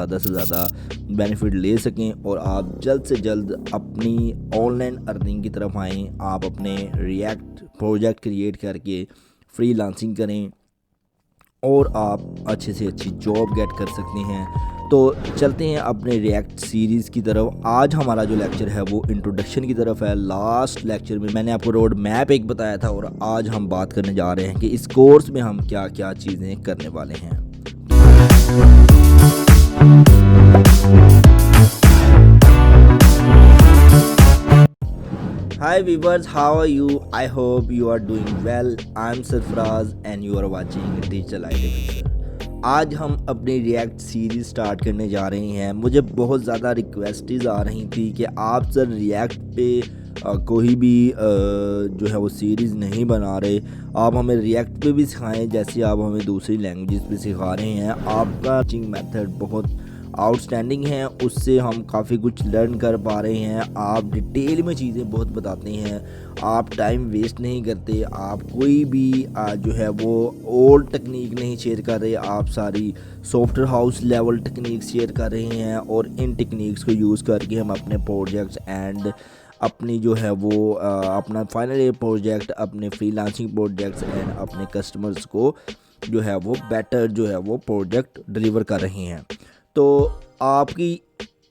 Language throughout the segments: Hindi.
ज़्यादा से ज़्यादा बेनिफिट ले सकें और आप जल्द से जल्द अपनी ऑनलाइन अर्निंग की तरफ आएँ। आप अपने रिएक्ट प्रोजेक्ट क्रिएट करके फ्रीलांसिंग करें और आप अच्छे से अच्छी जॉब गेट कर सकते हैं। तो चलते हैं अपने रिएक्ट सीरीज़ की तरफ। आज हमारा जो लेक्चर है वो इंट्रोडक्शन की तरफ है। लास्ट लेक्चर में मैंने आपको रोड मैप एक बताया था और आज हम बात करने जा रहे हैं कि इस कोर्स में हम क्या क्या चीज़ें करने वाले हैं। Hi viewers, how are you? I hope you are doing well. I'm Sarfraz and you are watching Digital ID Fixer। आज हम अपनी रिएक्ट सीरीज़ स्टार्ट करने जा रहे हैं। मुझे बहुत ज़्यादा रिक्वेस्टेज आ रही थी कि आप सर रिएक्ट पे कोई भी जो है वो सीरीज़ नहीं बना रहे, आप हमें रिएक्ट पे भी सिखाएं जैसे आप हमें दूसरी लैंग्वेज पे सिखा रहे हैं। आपका टीचिंग मेथड बहुत आउटस्टैंडिंग है, उससे हम काफ़ी कुछ लर्न कर पा रहे हैं। आप डिटेल में चीज़ें बहुत बताते हैं, आप टाइम वेस्ट नहीं करते, आप कोई भी जो है वो ओल्ड टेक्निक नहीं शेयर कर रहे, आप सारी software house level technique share कर रहे हैं और इन टेक्निक्स को यूज़ करके हम अपने प्रोजेक्ट्स एंड अपनी जो है वो अपना फाइनल ईयर प्रोजेक्ट, अपने फ्रीलांसिंग प्रोजेक्ट्स एंड अपने कस्टमर्स को जो है वो बेटर जो है वो प्रोजेक्ट डिलीवर कर रहे हैं। तो आपकी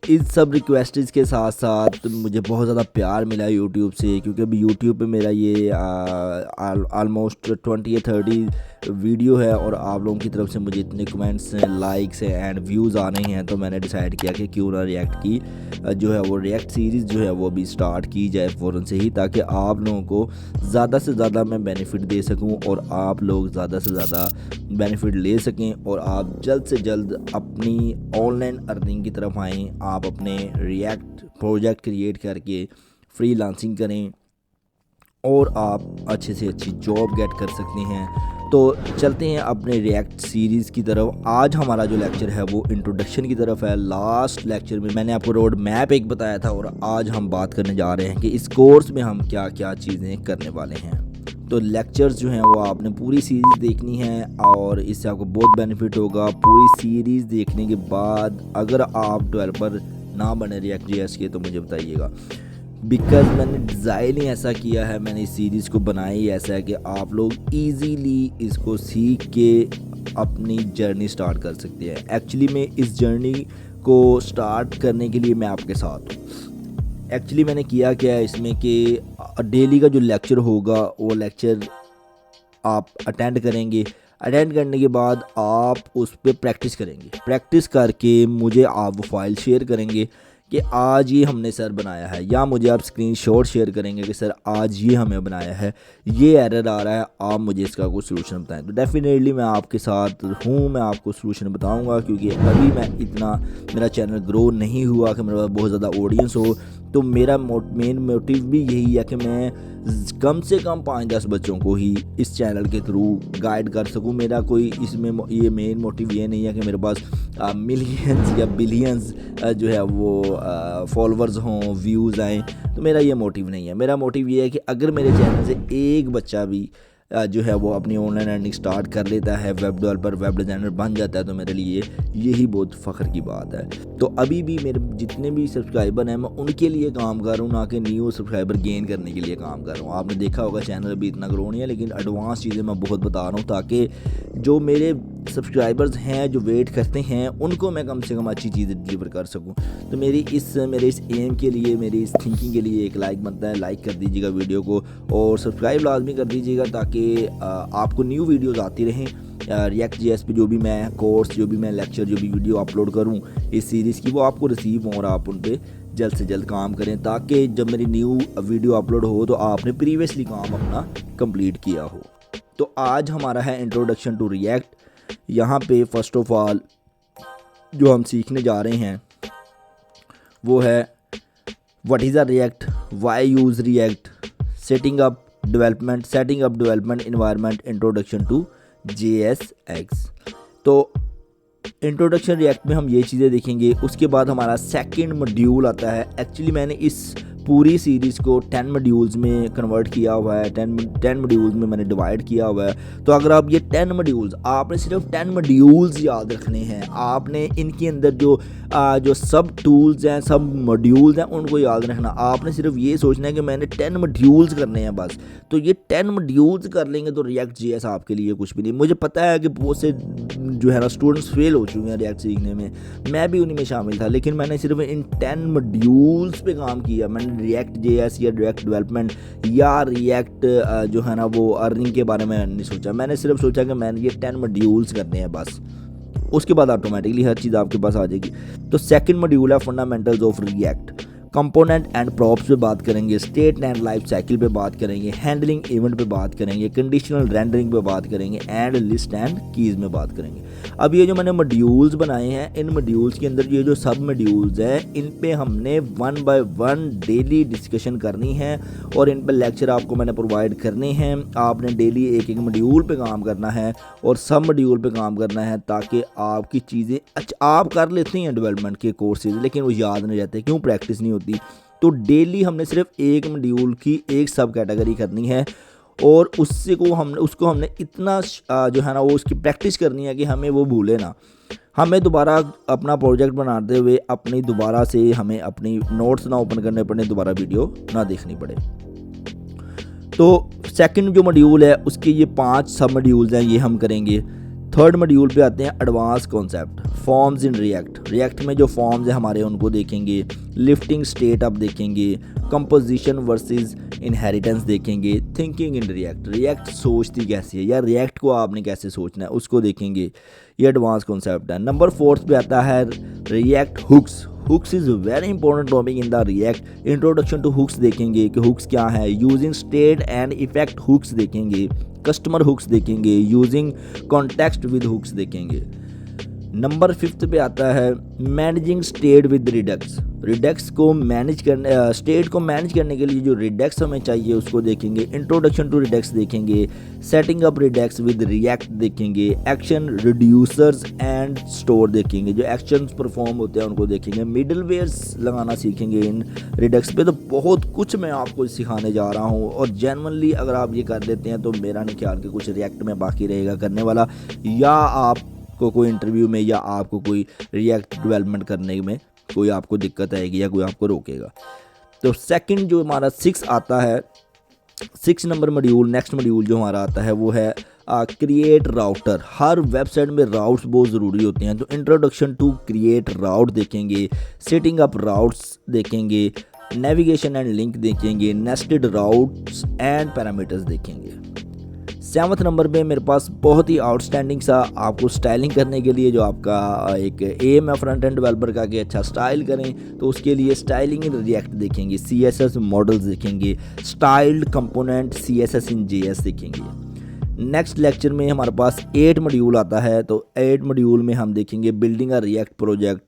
इन सब रिक्वेस्ट्स के साथ साथ मुझे बहुत ज़्यादा प्यार मिला यूट्यूब से, क्योंकि अभी यूट्यूब पे मेरा ये ऑलमोस्ट 20 या 30 वीडियो है और आप लोगों की तरफ से मुझे इतने कमेंट्स हैं, लाइक्स हैं एंड व्यूज़ आ रहे हैं। तो मैंने डिसाइड किया कि क्यों ना रिएक्ट की जो है वो रिएक्ट सीरीज़ जो है वो भी स्टार्ट की जाए फ़ौरन से ही, ताकि आप लोगों को ज़्यादा से ज़्यादा मैं बेनिफिट दे सकूं और आप लोग ज़्यादा से ज़्यादा बेनिफिट ले सकें और आप जल्द से जल्द अपनी ऑनलाइन अर्निंग की तरफ आएँ। आप अपने रिएक्ट प्रोजेक्ट क्रिएट करके फ्रीलांसिंग करें और आप अच्छे से अच्छी जॉब गेट कर सकते हैं। तो चलते हैं अपने रिएक्ट सीरीज़ की तरफ। आज हमारा जो लेक्चर है वो इंट्रोडक्शन की तरफ है। लास्ट लेक्चर में मैंने आपको रोड मैप एक बताया था और आज हम बात करने जा रहे हैं कि इस कोर्स में हम क्या क्या चीज़ें करने वाले हैं। तो लेक्चर्स जो हैं वो आपने पूरी सीरीज़ देखनी है और इससे आपको बहुत बेनिफिट होगा। पूरी सीरीज़ देखने के बाद अगर आप डेवलपर ना बने रिएक्ट जेएस के तो मुझे बताइएगा, बिकॉज मैंने डिज़ाइन ही ऐसा किया है, मैंने इस सीरीज़ को बनाया ही ऐसा है कि आप लोग इजीली इसको सीख के अपनी जर्नी स्टार्ट कर सकते हैं। एक्चुअली में इस जर्नी को स्टार्ट करने के लिए मैं आपके साथ हूँ। एक्चुअली मैंने किया क्या है इसमें कि डेली का जो लेक्चर होगा वो लेक्चर आप अटेंड करेंगे। अटेंड करने के बाद आप उस पर प्रैक्टिस करेंगे। प्रैक्टिस करके मुझे आप वो फाइल शेयर करेंगे कि आज ये हमने सर बनाया है, या मुझे आप स्क्रीनशॉट शेयर करेंगे कि सर आज ये हमें बनाया है, ये एरर आ रहा है, आप मुझे इसका कोई सोल्यूशन बताएं। तो डेफिनेटली मैं आपके साथ हूँ, मैं आपको सोल्यूशन बताऊँगा, क्योंकि अभी मैं इतना मेरा चैनल ग्रो नहीं हुआ कि मेरे पास बहुत ज़्यादा ऑडियंस हो। तो मेरा मेन मोटिव भी यही है कि मैं कम से कम 5-10 बच्चों को ही इस चैनल के थ्रू गाइड कर सकूं। मेरा कोई इसमें ये मेन मोटिव ये नहीं है कि मेरे पास मिलियंस या बिलियंस जो है वो फॉलोअर्स हों, व्यूज़ आएँ। तो मेरा ये मोटिव नहीं है। मेरा मोटिव ये है कि अगर मेरे चैनल से एक बच्चा भी जो है वो अपनी ऑनलाइन अर्निंग स्टार्ट कर लेता है, वेब डेवलपर, वेब डिज़ाइनर बन जाता है, तो मेरे लिए यही बहुत फ़ख्र की बात है। तो अभी भी मेरे जितने भी सब्सक्राइबर हैं मैं उनके लिए काम कर रहा हूँ, ना कि न्यू सब्सक्राइबर गेन करने के लिए काम कर रहा हूँ। आपने देखा होगा चैनल अभी इतना ग्रो नहीं है, लेकिन एडवांस चीज़ें मैं बहुत बता रहा हूँ ताकि जो मेरे सब्सक्राइबर्स हैं जो वेट करते हैं उनको मैं कम से कम अच्छी चीज़ें डिलीवर कर सकूँ। तो मेरे इस एम के लिए, मेरी इस थिंकिंग के लिए एक लाइक बनता है। लाइक कर दीजिएगा वीडियो को और सब्सक्राइब लाजमी कर दीजिएगा ताकि आपको न्यू वीडियोस आती रहें। रिएक्ट जेएस पे जो भी मैं कोर्स, जो भी मैं लेक्चर, जो भी वीडियो अपलोड करूं इस सीरीज़ की, वो आपको रिसीव हो और आप उन पर जल्द से जल्द काम करें, ताकि जब मेरी न्यू वीडियो अपलोड हो तो आपने प्रीवियसली काम अपना कंप्लीट किया हो। तो आज हमारा है इंट्रोडक्शन टू रिएक्ट। यहाँ पे फर्स्ट ऑफ ऑल जो हम सीखने जा रहे हैं वो है what is a React, why use React, setting up development environment, introduction to JSX। तो इंट्रोडक्शन रिएक्ट में हम ये चीज़ें देखेंगे। उसके बाद हमारा सेकंड मॉड्यूल आता है। एक्चुअली मैंने इस पूरी सीरीज़ को 10 मॉड्यूल्स में कन्वर्ट किया हुआ है, 10 मॉड्यूल्स में मैंने डिवाइड किया हुआ है। तो अगर आप ये 10 मॉड्यूल्स, आपने सिर्फ 10 मॉड्यूल्स याद रखने हैं, आपने इनके अंदर जो सब टूल्स हैं, सब मॉड्यूल्स हैं, उनको याद रखना। आपने सिर्फ ये सोचना है कि मैंने 10 मॉड्यूल्स करने हैं बस। तो ये 10 मॉड्यूल्स कर लेंगे तो रिएक्ट जेएस आपके लिए कुछ भी नहीं। मुझे पता है कि बहुत से जो है ना स्टूडेंट्स फेल हो चुके हैं रिएक्ट सीखने में, मैं भी उन्हीं में शामिल था, लेकिन मैंने सिर्फ इन 10 मॉड्यूल्स पे काम किया। मैंने रिएक्ट जेएस या रिएक्ट डेवलपमेंट या रिएक्ट जो है ना वो अर्निंग के बारे में नहीं सोचा। मैंने सिर्फ सोचा कि मैंने ये 10 मॉड्यूल्स करने हैं बस, उसके बाद ऑटोमेटिकली हर चीज़ आपके पास आ जाएगी। तो सेकंड मॉड्यूल है fundamentals of react. Component and props पे बात करेंगे, स्टेट एंड लाइफ साइकिल पे बात करेंगे, हैंडलिंग इवेंट पे बात करेंगे, कंडीशनल रेंडरिंग पे बात करेंगे, एंड लिस्ट एंड कीज़ में बात करेंगे। अब ये जो मैंने मॉड्यूल्स बनाए हैं, इन मॉड्यूल्स के अंदर ये जो सब मॉड्यूल्स हैं, इन पे हमने 1 बाय 1 डेली डिस्कशन करनी है और इन पर लेक्चर आपको मैंने प्रोवाइड करने हैं। आपने डेली एक एक मॉड्यूल पे काम करना है और सब मॉड्यूल पे काम करना है, ताकि आपकी चीज़ें अच्छा आप कर लेते हैं डेवलपमेंट के कोर्सेज, लेकिन वो याद नहीं रहते, क्यों, प्रैक्टिस नहीं होती। तो डेली हमने सिर्फ एक मॉड्यूल की एक सब कैटेगरी करनी है और उसको हमने इतना जो है ना वो उसकी प्रैक्टिस करनी है कि हमें वो भूले ना। हमें दोबारा अपना प्रोजेक्ट बनाते हुए दोबारा से हमें अपनी नोट्स ना ओपन करने पड़े, दोबारा वीडियो ना देखनी पड़े। तो सेकंड जो मॉड्यूल है उसके ये 5 सब मॉड्यूल्स हैं, ये हम करेंगे। थर्ड मॉड्यूल पे आते हैं advance concept, forms in React में जो फॉर्म्स हैं हमारे उनको देखेंगे, लिफ्टिंग स्टेट अप देखेंगे, कंपोजिशन वर्सेस इनहेरिटेंस देखेंगे, थिंकिंग इन रिएक्ट सोचती कैसी है या रिएक्ट को आपने कैसे सोचना है उसको देखेंगे। ये एडवांस कॉन्सेप्ट है। नंबर 4 पे आता है React hooks is very important topic in the React. Introduction to hooks देखेंगे कि हुक्स क्या है, using state and effect hooks देखेंगे, कस्टमर हुक्स देखेंगे, यूजिंग कॉन्टेक्स्ट विद हुक्स देखेंगे। नंबर 5 पे आता है मैनेजिंग स्टेट विद रिडक्स को मैनेज करने, स्टेट को मैनेज करने के लिए जो रिडक्स हमें चाहिए उसको देखेंगे। इंट्रोडक्शन टू रिडक्स देखेंगे, setting up Redux with React देखेंगे, एक्शन रिड्यूसर्स एंड स्टोर देखेंगे, जो एक्शंस परफॉर्म होते हैं उनको देखेंगे, मिडलवेयर्स लगाना सीखेंगे इन रिडक्स पे। तो बहुत कुछ मैं आपको सिखाने जा रहा हूँ और जेन्युइनली अगर आप ये कर लेते हैं तो मेरा नहीं ख्याल कि कुछ रिएक्ट में बाकी रहेगा करने वाला, या आपको कोई इंटरव्यू में या आपको कोई रिएक्ट डेवलपमेंट करने में कोई आपको दिक्कत आएगी या कोई आपको रोकेगा। तो सेकंड जो हमारा 6 आता है, 6 नंबर मॉड्यूल, नेक्स्ट मॉड्यूल जो हमारा आता है वो है क्रिएट राउटर। हर वेबसाइट में राउट्स बहुत ज़रूरी होते हैं, तो इंट्रोडक्शन टू क्रिएट राउट देखेंगे, सेटिंग अप राउट्स देखेंगे, नेविगेशन एंड लिंक देखेंगे, नेस्टेड राउट्स एंड पैरामीटर्स देखेंगे। 7 नंबर पे मेरे पास बहुत ही आउटस्टैंडिंग सा आपको स्टाइलिंग करने के लिए जो आपका एक एम है फ्रंट एंड डेवलपर का कि अच्छा स्टाइल करें, तो उसके लिए स्टाइलिंग इन रिएक्ट देखेंगे, CSS मॉडल्स देखेंगे, स्टाइल्ड कंपोनेंट CSS इन JS देखेंगे। नेक्स्ट लेक्चर में हमारे पास 8 मॉड्यूल आता है, तो 8 मॉड्यूल में हम देखेंगे building a react project,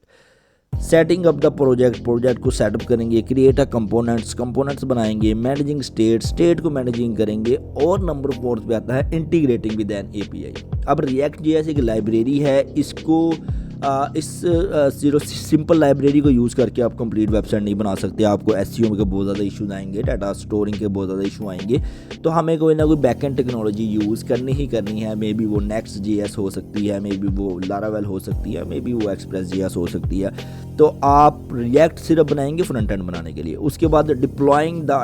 setting up the project को सेटअप करेंगे, क्रिएट अ कंपोनेंट्स बनाएंगे, मैनेजिंग स्टेट को मैनेजिंग करेंगे, और नंबर 4 पे आता है इंटीग्रेटिंग विद एन API। अब रिएक्ट JS एक लाइब्रेरी है, इसको इस सिंपल लाइब्रेरी को यूज़ करके आप कंप्लीट वेबसाइट नहीं बना सकते। आपको SEO के बहुत ज़्यादा इशूज़ आएंगे, डाटा स्टोरिंग के बहुत ज़्यादा इशू आएंगे, तो हमें कोई ना कोई बैकएंड टेक्नोलॉजी यूज़ करनी ही करनी है। मे बी वो Next.js हो सकती है, मे बी वो Laravel हो सकती है, मे बी वो Express.js हो सकती है। तो आप रिएक्ट सिर्फ बनाएंगे फ्रंट एंड बनाने के लिए। उसके बाद डिप्लॉइंग द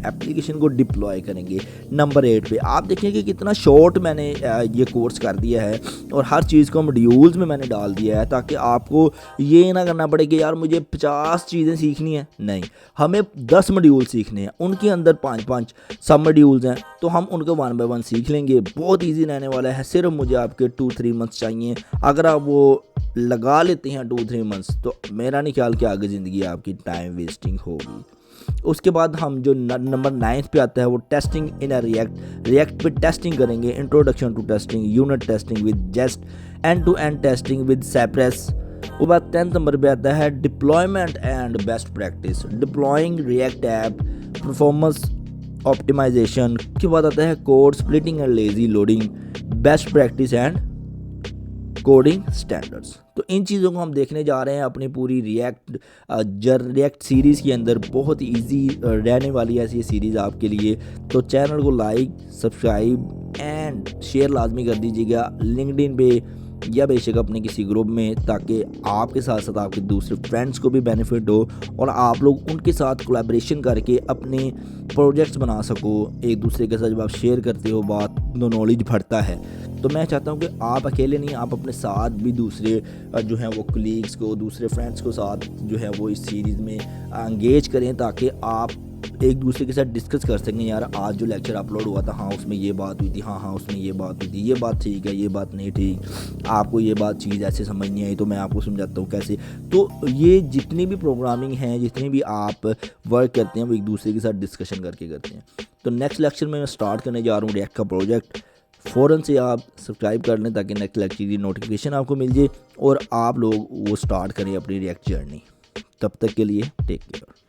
एप्लीकेशन को डिप्लॉय करेंगे। नंबर 8 पे आप देखेंगे कि कितना शॉर्ट मैंने ये कोर्स कर दिया है और हर चीज़ को मॉड्यूल्स में मैंने डाल दिया है, ताकि आपको ये ना करना पड़े कि यार मुझे 50 चीज़ें सीखनी है। नहीं, हमें 10 मॉड्यूल सीखने हैं, उनके अंदर 5-5 सब मॉड्यूल्स हैं, तो हम उनको 1 बाय 1 सीख लेंगे। बहुत ईजी रहने वाला है, सिर्फ मुझे आपके 2-3 मंथ्स चाहिए। अगर आप वो लगा लेते हैं 2-3 मंथ्स, तो मेरा नहीं ख्याल कि आगे ज़िंदगी आपकी टाइम वेस्टिंग होगी। उसके बाद हम जो नंबर 9 पे आता है वो टेस्टिंग इन अ रिएक्ट पे टेस्टिंग करेंगे। Introduction to testing, unit testing with Jest, end to end testing with Cypress. उसके बाद 10 नंबर पे आता है deployment and best practice, deploying React app, performance optimisation. के बाद आता है code splitting and lazy loading, best practice and coding standards. तो इन चीज़ों को हम देखने जा रहे हैं अपनी पूरी रिएक्ट सीरीज़ के अंदर। बहुत इजी रहने वाली है ऐसी ये सीरीज़ आपके लिए। तो चैनल को लाइक, सब्सक्राइब एंड शेयर लाजमी कर दीजिएगा लिंक्डइन पे या बेशक अपने किसी ग्रुप में, ताकि आपके साथ साथ आपके दूसरे फ्रेंड्स को भी बेनिफिट हो और आप लोग उनके साथ कोलैबोरेशन करके अपने प्रोजेक्ट्स बना सको। एक दूसरे के साथ जब आप शेयर करते हो बात तो नॉलेज बढ़ता है। तो मैं चाहता हूँ कि आप अकेले नहीं, आप अपने साथ भी दूसरे जो हैं वो कलीग्स को, दूसरे फ्रेंड्स को साथ जो है वो इस सीरीज़ में एंगेज करें, ताकि आप एक दूसरे के साथ डिस्कस कर सकें। यार आज जो लेक्चर अपलोड हुआ था, हाँ उसमें ये बात हुई थी, हाँ उसमें ये बात हुई थी, ये बात ठीक है, ये बात नहीं ठीक, आपको ये बात चीज़ ऐसे समझ नहीं आई तो मैं आपको समझाता हूँ कैसे। तो ये जितनी भी प्रोग्रामिंग हैं, जितनी भी आप वर्क करते हैं, वो एक दूसरे के साथ डिस्कशन करके करते हैं। तो नेक्स्ट लेक्चर में मैं स्टार्ट करने जा रहा हूँ रिएक्ट का प्रोजेक्ट। फ़ौरन से आप सब्सक्राइब कर लें ताकि नेक्स्ट लेक्चर की नोटिफिकेशन आपको मिल जाए और आप लोग वो स्टार्ट करें अपनी रिएक्ट जर्नी। तब तक के लिए टेक केयर।